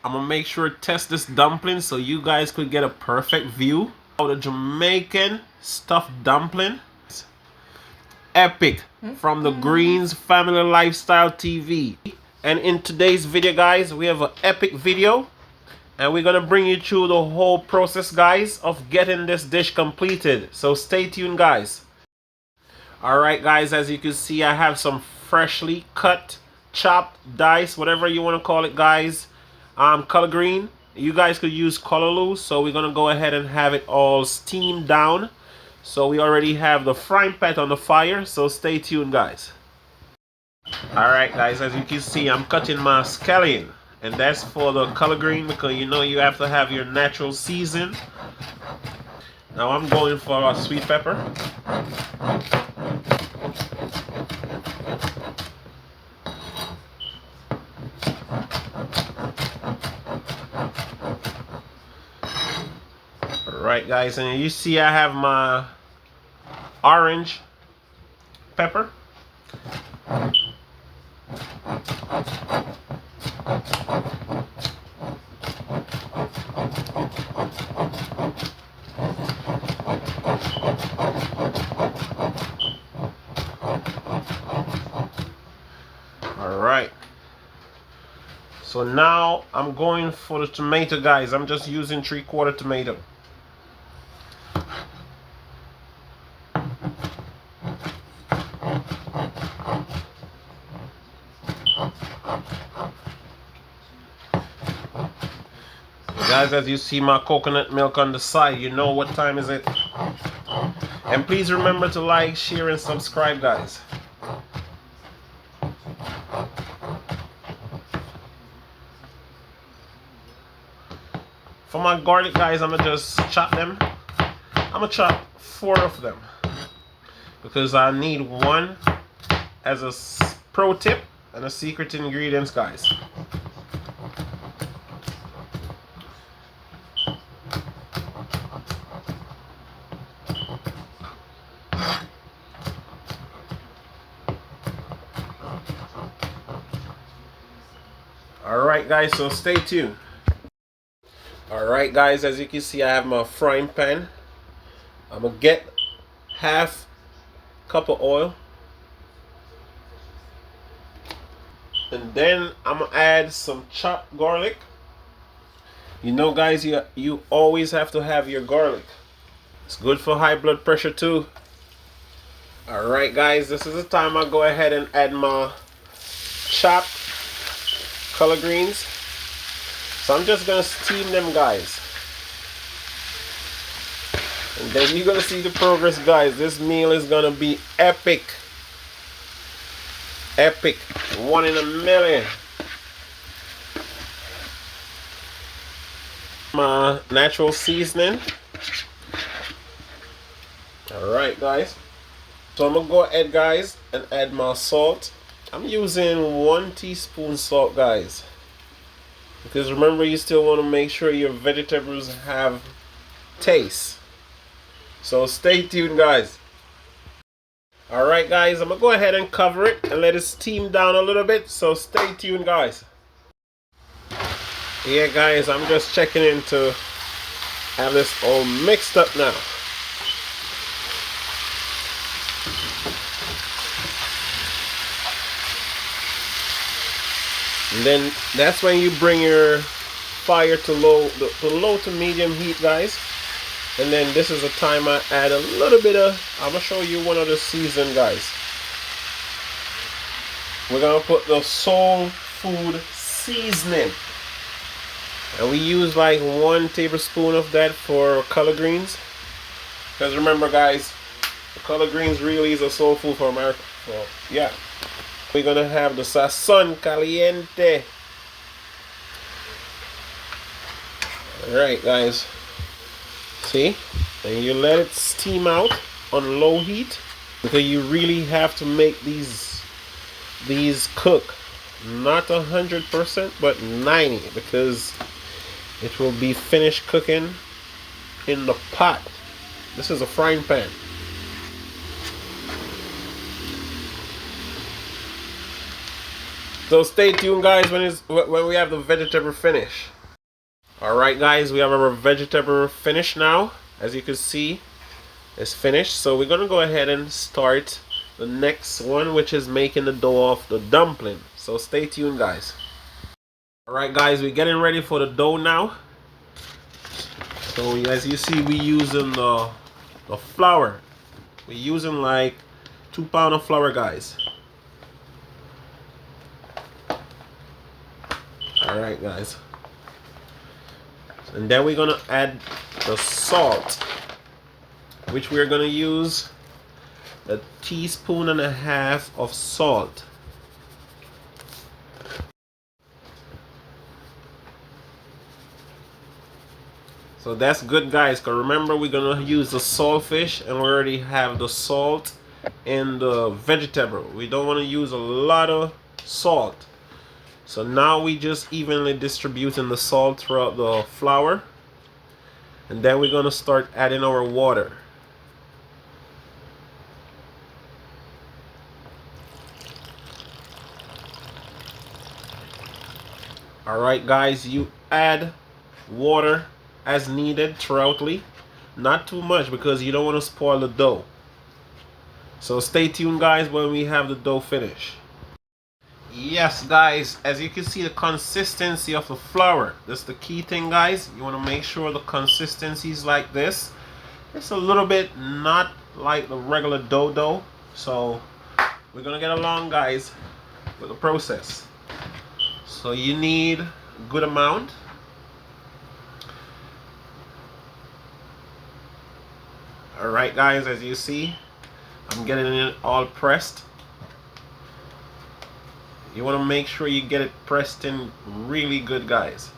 I'm gonna make sure to test this dumpling so you guys could get a perfect view of the Jamaican stuffed dumpling. Epic from the Greens Family Lifestyle TV. And in today's video, guys, we have an epic video. And we're gonna bring you through the whole process, guys, of getting this dish completed. So stay tuned, guys. Alright, guys, as you can see, I have some freshly cut, chopped, diced, whatever you want to call it, guys. Color green. You guys could use colorless. So we're gonna go ahead and have it all steamed down. So we already have the frying pan on the fire. So stay tuned, guys. Alright, guys, as you can see, I'm cutting my scallion. And that's for the color green because you know you have to have your natural season. Now I'm going for a sweet pepper. Alright, guys, and you see I have my orange pepper. Alright, so now I'm going for the tomato, guys. I'm just using 3/4 tomato. Guys, as you see my coconut milk on the side, you know what time is it. And please remember to like, share, and subscribe, guys. For my garlic, guys, I'm gonna just chop them. I'm gonna chop 4 of them because I need 1 as a pro tip and a secret ingredients, guys. Alright, guys, so stay tuned. Alright, guys, as you can see, I have my frying pan. I'm gonna get half cup of oil. And then I'm gonna add some chopped garlic. You know, guys, you always have to have your garlic. It's good for high blood pressure too. Alright, guys, this is the time I go ahead and add my chopped color greens. So I'm just gonna steam them, guys. And then you're gonna see the progress, guys. This meal is gonna be epic. Epic. 1 in a million. My natural seasoning. Alright, guys. So I'm gonna go ahead, guys, and add my salt. I'm using 1 teaspoon salt, guys. Because remember, you still want to make sure your vegetables have taste. So stay tuned, guys. Alright, guys, I'm going to go ahead and cover it and let it steam down a little bit. So stay tuned, guys. Yeah, guys, I'm just checking in to have this all mixed up now. And then that's when you bring your fire to low to medium heat, guys. And then this is the time I add a little bit of, I'm gonna show you one of the season, guys. We're gonna put the soul food seasoning. And we use like 1 tablespoon of that for color greens. Because remember, guys, the color greens really is a soul food for America. So yeah. We're gonna have the sazon caliente. Alright, guys. See? And you let it steam out on low heat because you really have to make these cook. Not 100%, but 90%, because it will be finished cooking in the pot. This is a frying pan. So stay tuned, guys, when we have the vegetable finish. Alright, guys, we have our vegetable finish now. As you can see, it's finished. So we're gonna go ahead and start the next one, which is making the dough of the dumpling. So stay tuned, guys. Alright, guys, we're getting ready for the dough now. So as you see, we're using the flour. We're using like 2 pounds of flour, guys. Alright, guys. And then we're gonna add the salt, which we're gonna use 1.5 teaspoons of salt. So that's good, guys, because remember, we're gonna use the saltfish and we already have the salt in the vegetable. We don't want to use a lot of salt. So now we just evenly distributing the salt throughout the flour. And then we're gonna start adding our water. Alright, guys, you add water as needed throughoutly. Not too much because you don't want to spoil the dough. So stay tuned, guys, when we have the dough finished. Yes, guys, as you can see, the consistency of the flour, that's the key thing, guys. You want to make sure the consistency is like this. It's a little bit not like the regular dough. So we're gonna get along, guys, with the process. So you need a good amount. Alright, guys, as you see, I'm getting it all pressed. You want to make sure you get it pressed in really good, guys.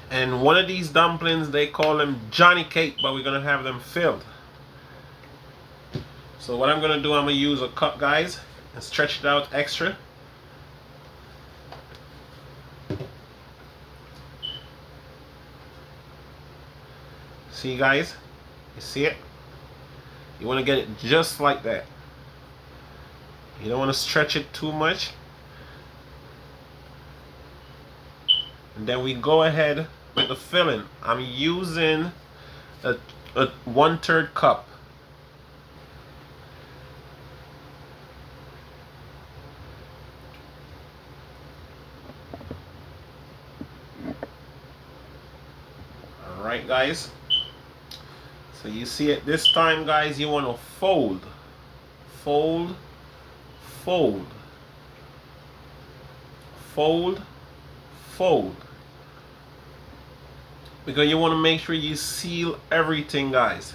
And one of these dumplings, they call them Johnny cake, but we're going to have them filled. So what I'm going to do, I'm going to use a cup, guys, and stretch it out extra. See, guys? You see it? You want to get it just like that. You don't want to stretch it too much. And then we go ahead with the filling. I'm using a 1/3 cup. Alright, guys. So you see it this time, guys, you want to fold, fold, fold, fold, fold. Because you want to make sure you seal everything, guys.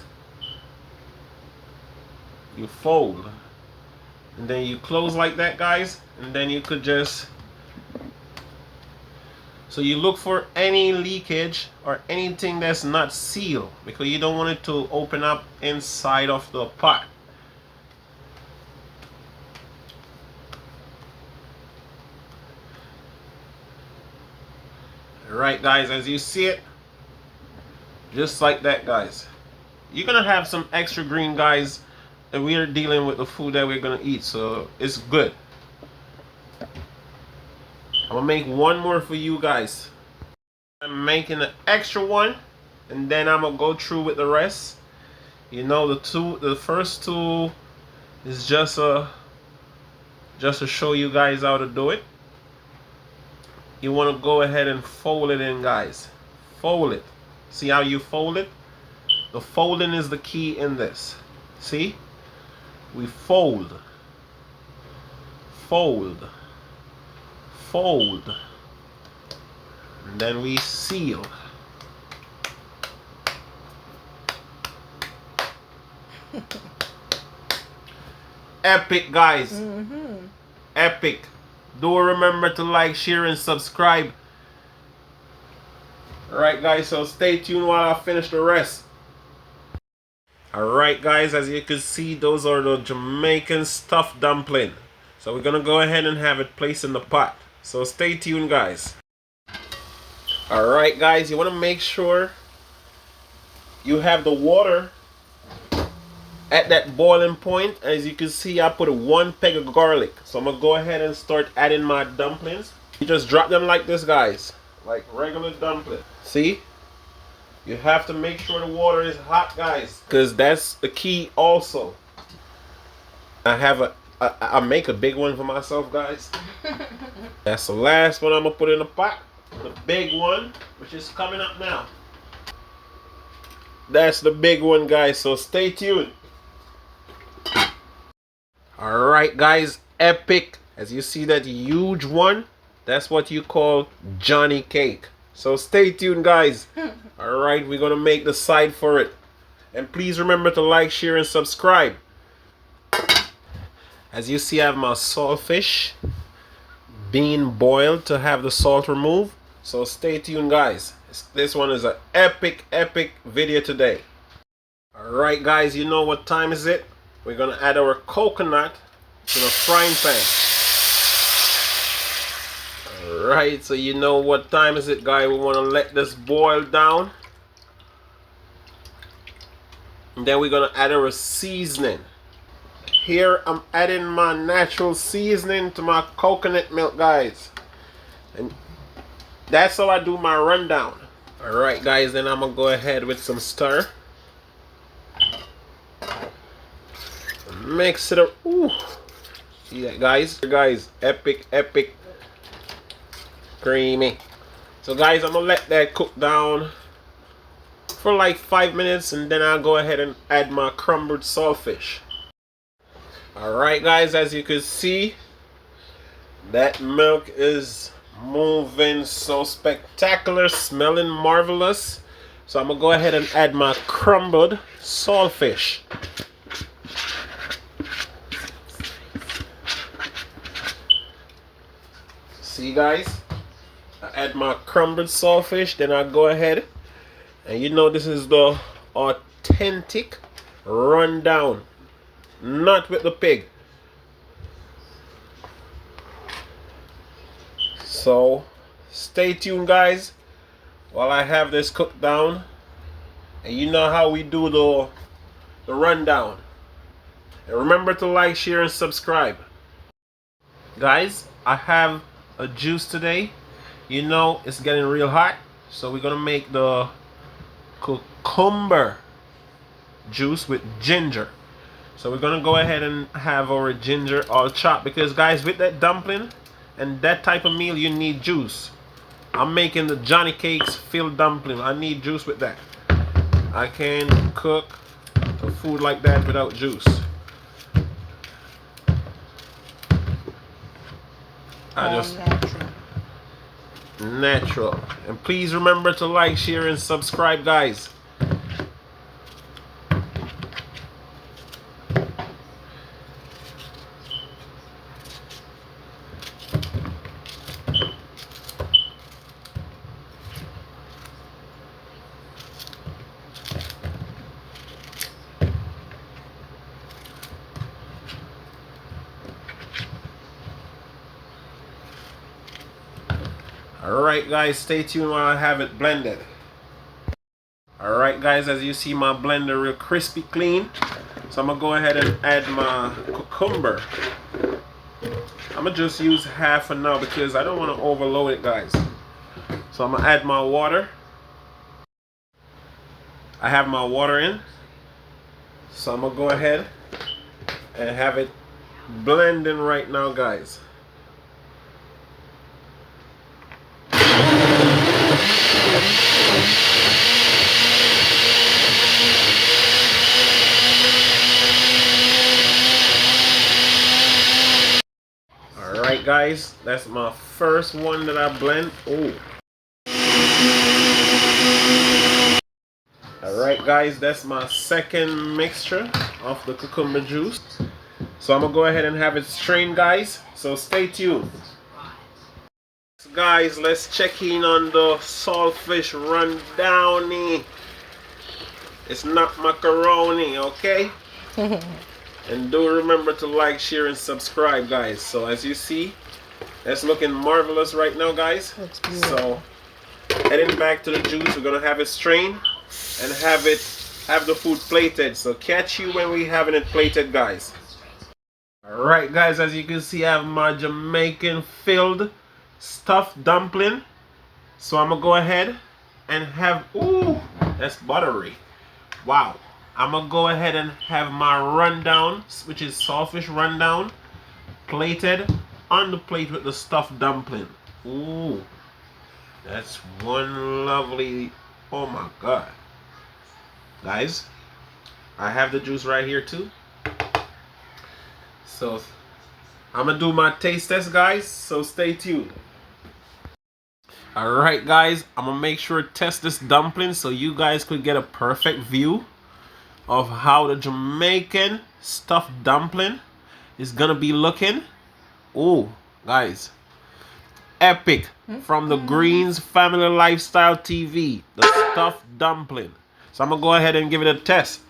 You fold. And then you close like that, guys. And then you could just... So you look for any leakage or anything that's not sealed, because you don't want it to open up inside of the pot. Alright, guys, as you see it, just like that, guys. You're gonna have some extra green, guys, and we are dealing with the food that we're gonna eat, so it's good. I'm gonna make one more for you guys. I'm making an extra one, and then I'm gonna go through with the rest. You know, the first two is just to show you guys how to do it. You want to go ahead and fold it in, guys. Fold it. See how you fold it? The folding is the key in this. See? We fold, fold, fold, and then we seal. Epic, guys. Epic. Do remember to like, share, and subscribe. Alright, guys, so stay tuned while I finish the rest. Alright, guys, as you can see, those are the Jamaican stuffed dumpling. So we're gonna go ahead and have it placed in the pot. So stay tuned, guys. Alright, guys, you want to make sure you have the water At that boiling point, as you can see, I put 1 peg of garlic. So I'm gonna go ahead and start adding my dumplings. You just drop them like this, guys, like regular dumpling. See, you have to make sure the water is hot, guys, because that's the key also. I make a big one for myself, guys. That's the last one I'm gonna put in the pot, the big one, which is coming up now. That's the big one, guys, so stay tuned. Alright, guys, epic. As you see that huge one, that's what you call Johnny cake. So stay tuned, guys. Alright, we're gonna make the side for it. And please remember to like, share, and subscribe. As you see, I have my saltfish being boiled to have the salt removed. So stay tuned, guys. This one is an epic video today. Alright, guys, you know what time is it? We're gonna add our coconut to the frying pan. Alright, so you know what time is it, guys? We want to let this boil down. And then we're gonna add our seasoning. Here I'm adding my natural seasoning to my coconut milk, guys. And that's how I do my rundown. Alright, guys, then I'm gonna go ahead with some stir. Mix it up. Ooh. See that, guys? Guys, epic creamy. So guys, I'm gonna let that cook down for like 5 minutes, and then I'll go ahead and add my crumbled saltfish. Alright, guys, as you can see, that milk is moving so spectacular, smelling marvelous. So I'm gonna go ahead and add my crumbled saltfish. See, guys, I add my crumbled saltfish, then I go ahead, and you know this is the authentic rundown, not with the pig. So stay tuned, guys, while I have this cooked down. And you know how we do the rundown. And remember to like, share, and subscribe. Guys, I have a juice today. You know it's getting real hot, so we're gonna make the cucumber juice with ginger. So we're gonna go ahead and have our ginger all chopped, because guys, with that dumpling and that type of meal, you need juice. I'm making the Johnny cakes filled dumpling. I need juice with that. I can't cook a food like that without juice. Natural. And please remember to like, share, and subscribe, guys. Alright, guys, stay tuned while I have it blended. Alright, guys, as you see, my blender real crispy clean. So I'm gonna go ahead and add my cucumber. I'm gonna just use half for now because I don't want to overload it, guys. So I'm gonna add my water. I have my water in. So I'm gonna go ahead and have it blending right now, guys. Alright, guys, that's my first one that I blend. Oh. Alright, guys, that's my second mixture of the cucumber juice. So I'm gonna go ahead and have it strained, guys. So stay tuned. Guys, let's check in on the saltfish rundown. It's not macaroni, okay? And do remember to like, share, and subscribe, guys. So as you see, that's looking marvelous right now, guys. So heading back to the juice, we're gonna have it strained and have it have the food plated. So catch you when we having it plated, guys. Alright guys, as you can see, I have my Jamaican filled stuffed dumpling. So I'm gonna go ahead and have, ooh, that's buttery. Wow. I'm gonna go ahead and have my rundown, which is saltfish rundown, plated on the plate with the stuffed dumpling. Ooh, that's one lovely, oh my god. Guys, I have the juice right here too. So I'm gonna do my taste test, guys, so stay tuned. Alright guys, I'm gonna make sure to test this dumpling so you guys could get a perfect view of how the Jamaican stuffed dumpling is gonna be looking. Oh guys, epic from the Greens Family Lifestyle TV, the stuffed dumpling. So I'm gonna go ahead and give it a test.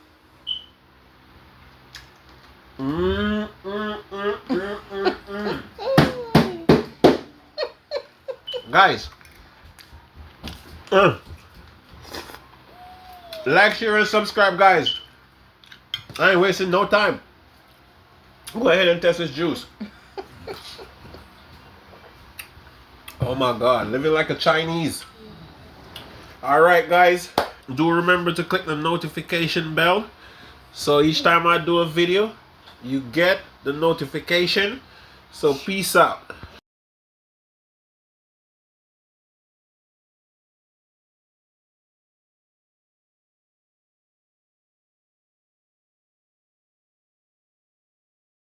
Guys, like, share, and subscribe, guys. I ain't wasting no time. Go ahead and test this juice. Oh my god, living like a Chinese. Alright guys, do remember to click the notification bell so each time I do a video you get the notification. So peace out.